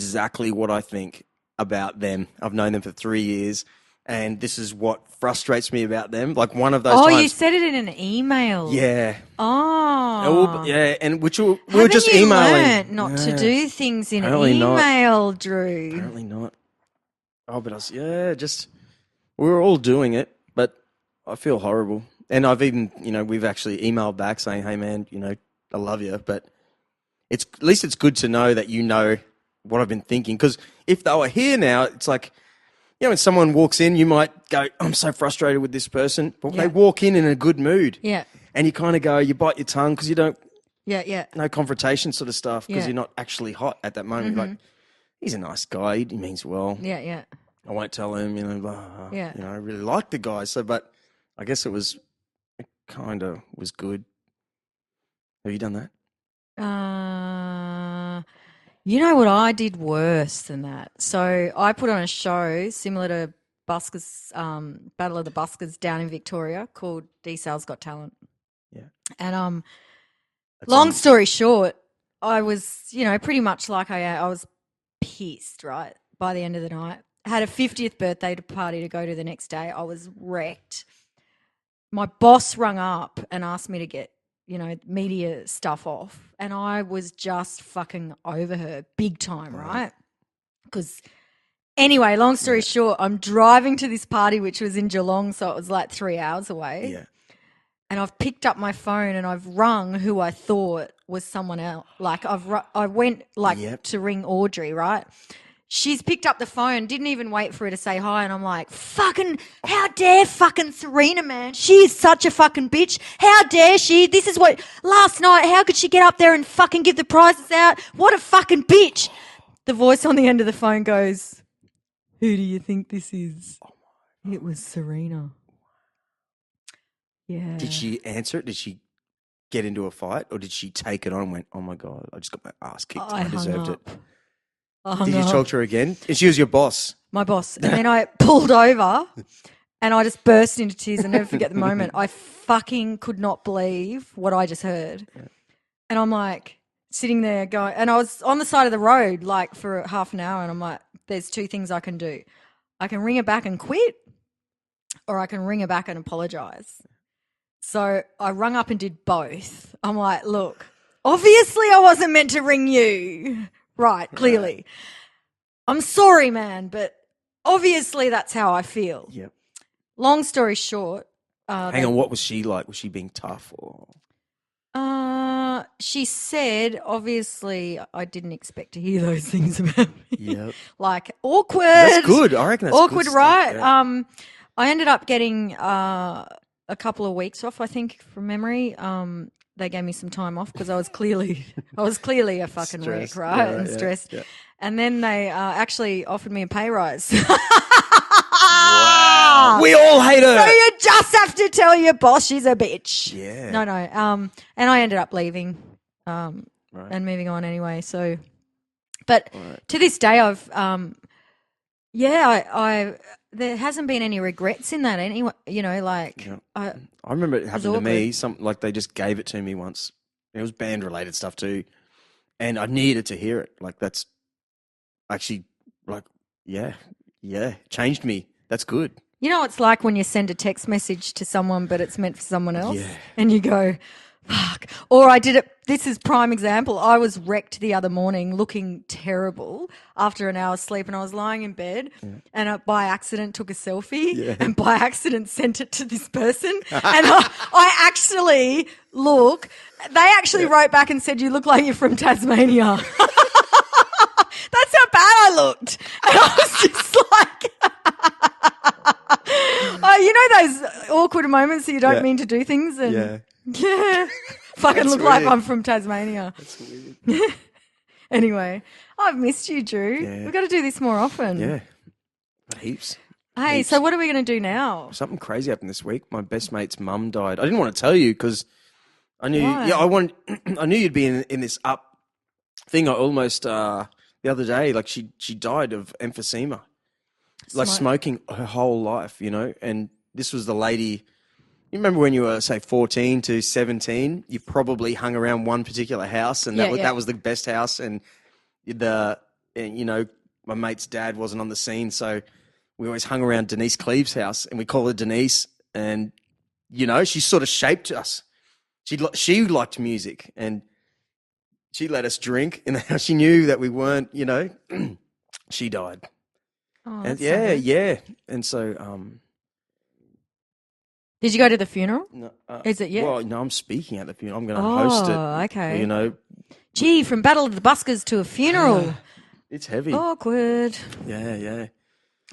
exactly what I think about them. I've known them for 3 years, and this is what frustrates me about them. Like one of those times. Oh, you said it in an email. Yeah. Oh. Yeah, and we were Haven't just you emailing. learnt not to do things in Apparently not. email, Drew? Apparently not. Oh, but we were all doing it, but I feel horrible. And I've even, we've actually emailed back saying, hey man, I love you, but at least it's good to know that you know what I've been thinking. Because if they were here now, it's like, when someone walks in, you might go, I'm so frustrated with this person. But they walk in a good mood. Yeah. And you kind of go, you bite your tongue because you don't, no confrontation sort of stuff because you're not actually hot at that moment. You're like, he's a nice guy. He means well. Yeah, yeah. I won't tell him, I really like the guy. So, but I guess it kind of was good. Have you done that? You know what I did worse than that? So I put on a show similar to Buskers, Battle of the Buskers down in Victoria called D-Sales Got Talent. Yeah. And long story short, I was, pretty much like I was pissed, right, by the end of the night. I had a 50th birthday party to go to the next day. I was wrecked. My boss rung up and asked me to get media stuff off. And I was just fucking over her big time, right? Because anyway, long story short, I'm driving to this party, which was in Geelong, so it was like 3 hours away. Yeah. And I've picked up my phone and I've rung who I thought was someone else. Like I went to ring Audrey, right? She's picked up the phone, didn't even wait for her to say hi, and I'm like, fucking, how dare fucking Serena, man. She is such a fucking bitch. How dare she? This is what, last night, how could she get up there and fucking give the prizes out? What a fucking bitch. The voice on the end of the phone goes, who do you think this is? It was Serena. Yeah. Did she answer it? Did she get into a fight, or did she take it on and went, oh my God, I just got my ass kicked. I deserved it. Did you talk to her again? And she was your boss. My boss. And then I pulled over and I just burst into tears. I'll never forget the moment. I fucking could not believe what I just heard. Yeah. And I'm like sitting there going, and I was on the side of the road like for half an hour, and I'm like, there's two things I can do. I can ring her back and quit, or I can ring her back and apologise. So I rung up and did both. I'm like, look, obviously I wasn't meant to ring you. Right, clearly. Right. I'm sorry, man, but obviously that's how I feel. Yep. Long story short. Hang on, what was she like? Was she being tough or? She said, obviously, I didn't expect to hear those things about me. Yep. Like, awkward. That's good. I reckon that's awkward, good right? Stuff, yeah. I ended up getting a couple of weeks off, I think, from memory. They gave me some time off because I was clearly a fucking wreck, right? And stressed. Yeah. And then they actually offered me a pay rise. Wow. We all hate her. So you just have to tell your boss she's a bitch. Yeah. No. And I ended up leaving and moving on anyway. So, but to this day, I've there hasn't been any regrets in that anyway. I remember it happened to me. Something like they just gave it to me once. It was band related stuff too, and I needed to hear it. Like that's actually changed me. That's good. You know, it's like when you send a text message to someone, but it's meant for someone else, yeah. and you go, fuck. Or I did it. This is prime example. I was wrecked the other morning, looking terrible after an hour's sleep, and I was lying in bed, and I, by accident, took a selfie, and by accident sent it to this person, and I actually They actually wrote back and said, "You look like you're from Tasmania." That's how bad I looked, and I was just like. You know those awkward moments that you don't mean to do things, and fucking look like I'm from Tasmania. That's weird. Anyway, I've missed you, Drew. Yeah. We've got to do this more often. Yeah, heaps. Hey, so what are we going to do now? Something crazy happened this week. My best mate's mum died. I didn't want to tell you because I knew. Why? I knew you'd be in this up thing. I almost the other day, like she died of emphysema. Like smoking her whole life, and this was the lady. You remember when you were, say, 14 to 17, you probably hung around one particular house, and that was the best house, and it and, my mate's dad wasn't on the scene, so we always hung around Denise Cleave's house, and we call her Denise, and, she sort of shaped us. She liked music, and she let us drink in the house. She knew that we weren't, she died. Oh, And that's so good. yeah. And so, Did you go to the funeral? no, Is it yet? Well, no, I'm speaking at the funeral. I'm going to host it. Oh, okay. You Gee, from Battle of the Buskers to a funeral. it's heavy. Awkward. Yeah.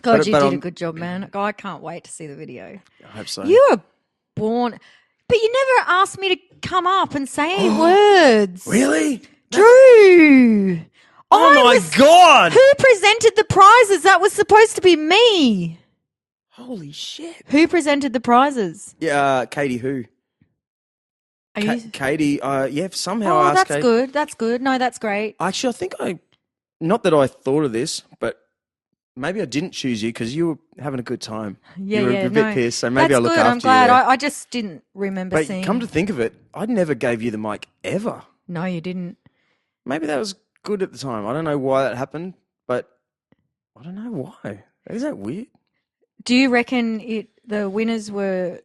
God, But- you but did a I'm- good job, man. I can't wait to see the video. I hope so. You were born, but you never asked me to come up and say any words. Really? Drew. Oh my God! Who presented the prizes? That was supposed to be me. Holy shit! Who presented the prizes? Yeah, Katie. Who? Are you? Katie. Yeah. Somehow Oh, I asked that's Katie. good. That's good. No, that's great. Actually, I think not that I thought of this, but maybe I didn't choose you because you were having a good time. Yeah, you were yeah. a bit no. pissed, so maybe that's I'll look good. after I'm glad. you. There. I just didn't remember But seeing. come to think of it, I never gave you the mic ever. No, you didn't. Maybe that was good at the time. I don't know why that happened, but I don't know why. Is that weird? Do you reckon the winners were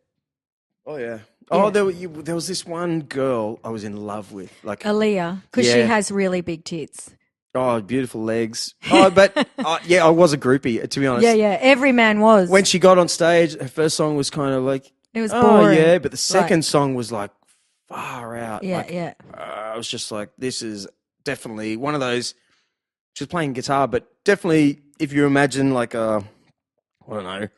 Oh yeah. Yeah. Oh, there was this one girl I was in love with. Like, Aaliyah? Because she Yeah. has really big tits. oh, beautiful legs. Oh, but yeah, I was a groupie, to be honest. Yeah. Every man was. When she got on stage, her first song was kind of like, it was oh boring. yeah, but the second song was like far out. Yeah, Like, yeah. I was just like, this is definitely one of those. She was playing guitar, but definitely if you imagine like I don't know,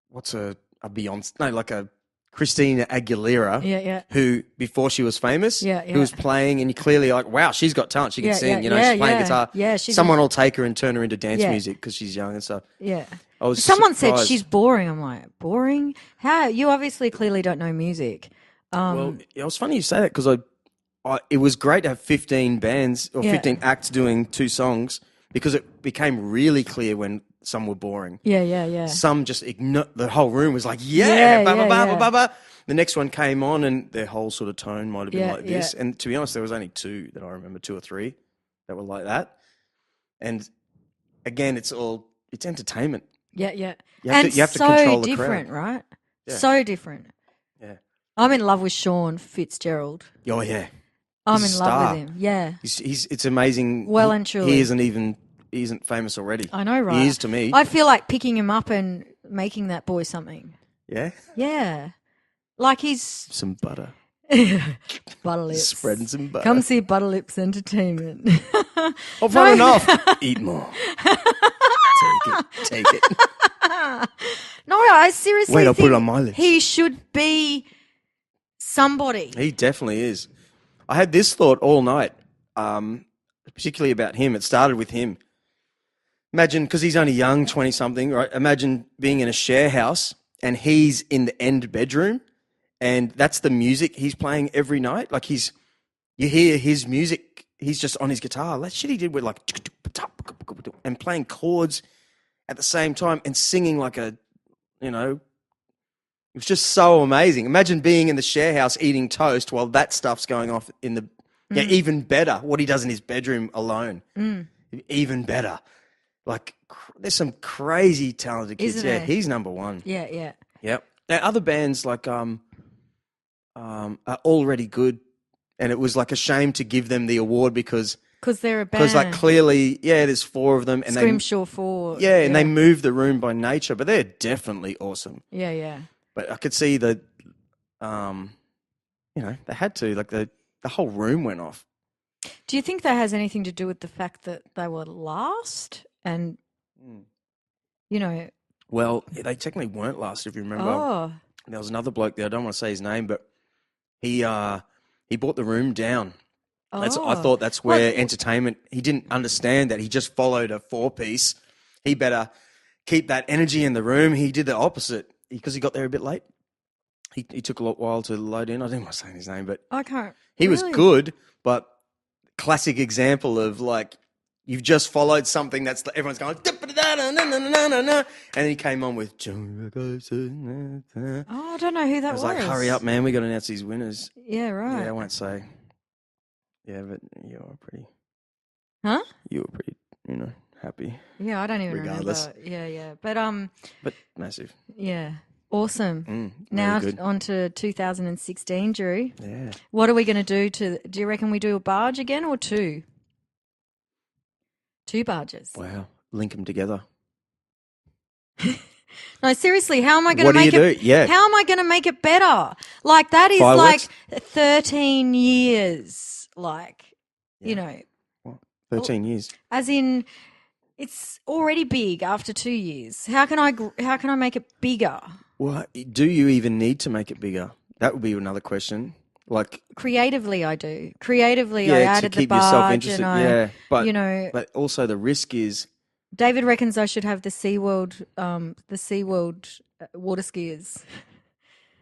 what's a Beyonce? No, like a Christina Aguilera. Yeah. Who before she was famous, Yeah. who was playing, and you clearly like, wow, she's got talent. She can sing. She's playing guitar. Yeah, she's Someone will take her and turn her into dance Yeah. music because she's young and stuff. Yeah. I was Someone said surprised. she's boring. I'm like, boring? How? You obviously clearly don't know music. Well, it was funny you say that because it was great to have 15 bands or Yeah. 15 acts doing 2 songs because it became really clear when some were boring. Yeah. Some just the whole room was like, Yeah, ba ba yeah, ba yeah. ba ba ba. The next one came on and their whole sort of tone might have been Yeah, like this. yeah. And to be honest, there was only 2 that I remember, 2 or 3 that were like that. And again, it's entertainment. Yeah. You have and to so control the different, crowd. right? Yeah. So different. Yeah. I'm in love with Sean Fitzgerald. Oh yeah. I'm He's in a love star. with him. Yeah. It's amazing. Well and truly. He isn't famous already. I know, right? He is to me. I feel like picking him up and making that boy something. Yeah. Yeah. Like he's Some butter. butter lips. Spreading some butter. Come see Butter Lips Entertainment. I've had enough. Eat more. Take it. No, I seriously Wait, I'll think put it on my lips. he should be somebody. He definitely is. I had this thought all night, particularly about him. It started with him. Imagine, because he's only young, 20-something, right? Imagine being in a share house and he's in the end bedroom and that's the music he's playing every night. Like you hear his music, he's just on his guitar. That shit he did with like, and playing chords at the same time and singing like it was just so amazing. Imagine being in the share house eating toast while that stuff's going off in the, even better, what he does in his bedroom alone. Even better. Like, there's some crazy talented kids. Isn't Yeah, there? he's number one. Yeah. Yep. Now, other bands like are already good, and it was like a shame to give them the award because They're a band. like clearly, there's 4 of them, and Scrimshaw 4. and they move the room by nature, but they're definitely awesome. Yeah. But I could see that, they had to, like the whole room went off. Do you think that has anything to do with the fact that they were last? And, Well, they technically weren't last, if you remember. oh, There was another bloke there. I don't want to say his name, but he brought the room down. I thought that's where entertainment. He didn't understand that. He just followed a 4-piece. He better keep that energy in the room. He did the opposite because he got there a bit late. He took a while to load in. I didn't want to say his name, but I can't. he was really? good. But classic example of like you've just followed something that's everyone's going, and then he came on with. Oh, I don't know who that I was like, hurry up, man. We got to announce these winners. Yeah, right. Yeah, I won't say. Yeah, but you were pretty. Huh? You were pretty Yeah, I don't even Regardless. remember. Yeah. But massive. Yeah. Awesome. Very Now good. on to 2016, Drew. Yeah. What are we going to do you reckon we do a barge again or two? Two barges. Wow. Link them together. No, seriously, how am I going What to do you make it? do? Yeah. How am I going to make it better? Like that is Fireworks? like 13 years. Like, you know, What? 13 years. as in, it's already big after 2 years. How can I make it bigger? Well, do you even need to make it bigger? That would be another question. Like, Creatively, I do. Creatively, yeah, I to added the keep yourself barge, interested. and Yeah, but you know, but also the risk is, David reckons I should have the SeaWorld water skiers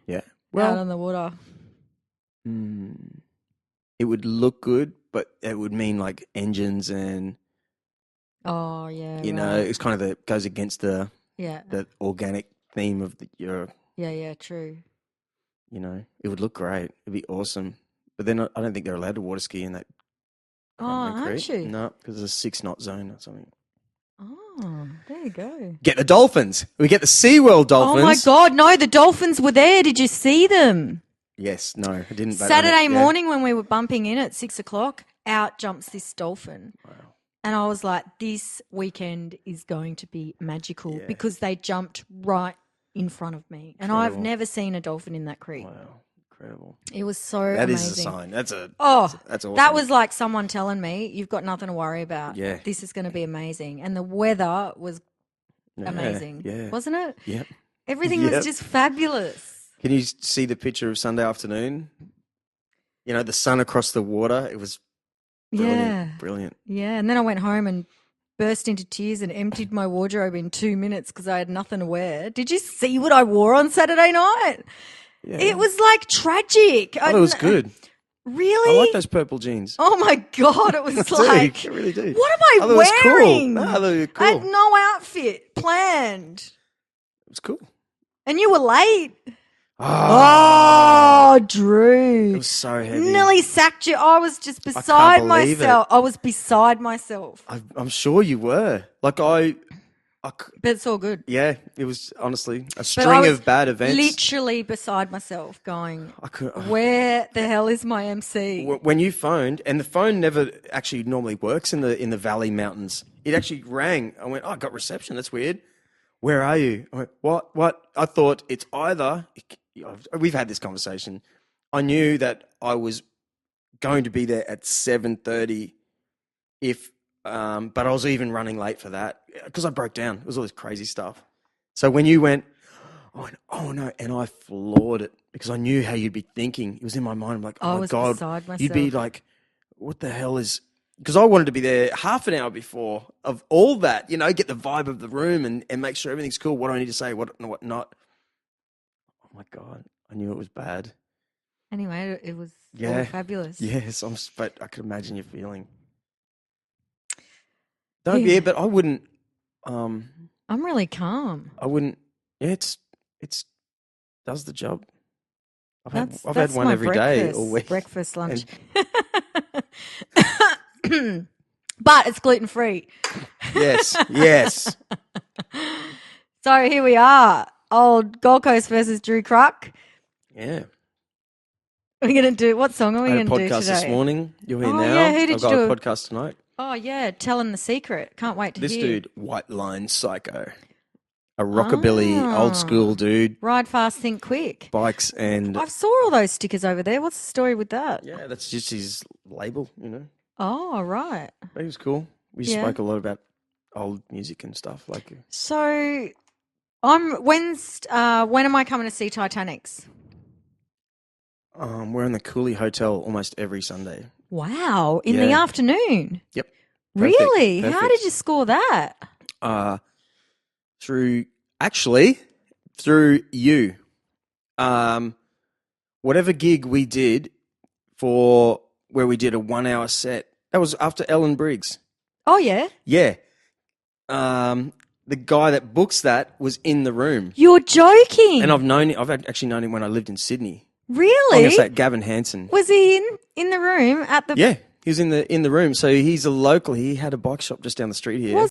yeah. out Well, on the water. it would look good, but it would mean like engines and Oh yeah, know, right. it's kind of goes against the Yeah, organic theme of your. yeah, true. It would look great. It'd be awesome. But then I don't think they're allowed to water ski in that. Oh, Cromwell aren't Creek. you? No, because there's a 6-knot zone or something. Oh, there you go. Get the dolphins. We get the SeaWorld dolphins. Oh my God, no, the dolphins were there. Did you see them? Yes, no, I didn't. But Saturday yeah. morning when we were bumping in at 6 o'clock, out jumps this dolphin. Wow. And I was like, this weekend is going to be magical Yeah. because they jumped right in front of me. And I've Incredible. never seen a dolphin in that creek. Wow, incredible. It was so That amazing. is a sign. That's awesome. That was like someone telling me, you've got nothing to worry about. Yeah. This is going to be amazing. And the weather was amazing. Yeah. Wasn't it? Yep. Everything Yep. was just fabulous. Can you see the picture of Sunday afternoon? The sun across the water. It was brilliant. Yeah. Brilliant. Yeah. And then I went home and burst into tears and emptied my wardrobe in 2 minutes because I had nothing to wear. Did you see what I wore on Saturday night? Yeah. It was like tragic. I thought it was good. Really? I like those purple jeans. Oh my God. It was like, I really do. what am I I thought it was cool. wearing? No, I thought it was I had cool. no outfit planned. It was cool. And you were late. Oh, Oh, Drew. it was so heavy. Nearly sacked you. I was just beside believe myself. I was beside myself. I'm sure you were. Like But it's all good. yeah, it was honestly a But string I was of bad events. literally beside myself going, I could, where the hell is my MC? when you phoned, and the phone never actually normally works in the Valley Mountains. It actually rang. I went, I got reception. That's weird. Where are you? I went, what? I thought it's either. We've had this conversation. I knew that I was going to be there at 7:30, but I was even running late for that because I broke down. It was all this crazy stuff. So when you went, I went, oh no, and I floored it because I knew how you'd be thinking. It was in my mind. I'm like, I oh my was God, beside myself. you'd be like, what the hell is? Because I wanted to be there half an hour before of all that, get the vibe of the room and make sure everything's cool. What do I need to say? What not? Oh my God, I knew it was bad. Anyway, it was all Yeah. fabulous. Yes, but I could imagine your feeling. But I wouldn't. I'm really calm. I wouldn't. Yeah, it's does the job. I've had That's one my every day all week. Breakfast, lunch. But it's gluten-free. Yes. So here we are. Old Gold Coast versus Drew Cruck. Yeah. We're going to do, what song are we I had going a to do podcast today? this morning. You're here Oh, now. yeah, who did I've you got do? a podcast tonight. Oh, yeah, telling the secret. Can't wait to This hear. dude, White Line Psycho. A rockabilly, old school dude. Ride fast, think quick. Bikes and... I saw all those stickers over there. What's the story with that? Yeah, that's just his label, Oh, right. But he was cool. We Yeah. spoke a lot about old music and stuff. Like, So, when am I coming to see Titanics? we're in the Cooley Hotel almost every Sunday. Wow, in the Yeah. afternoon. Yep. Perfect, Really? How perfect. did you score that? Through you. Whatever gig we did for where we did a 1 hour set, that was after Ellen Briggs. Oh, yeah. Yeah. The guy that books that was in the room. You're joking. And I've actually known him when I lived in Sydney. Really? I'm going to say Gavin Hansen. Was he in the room at the... Yeah, he was in the room. So he's a local. He had a bike shop just down the street here.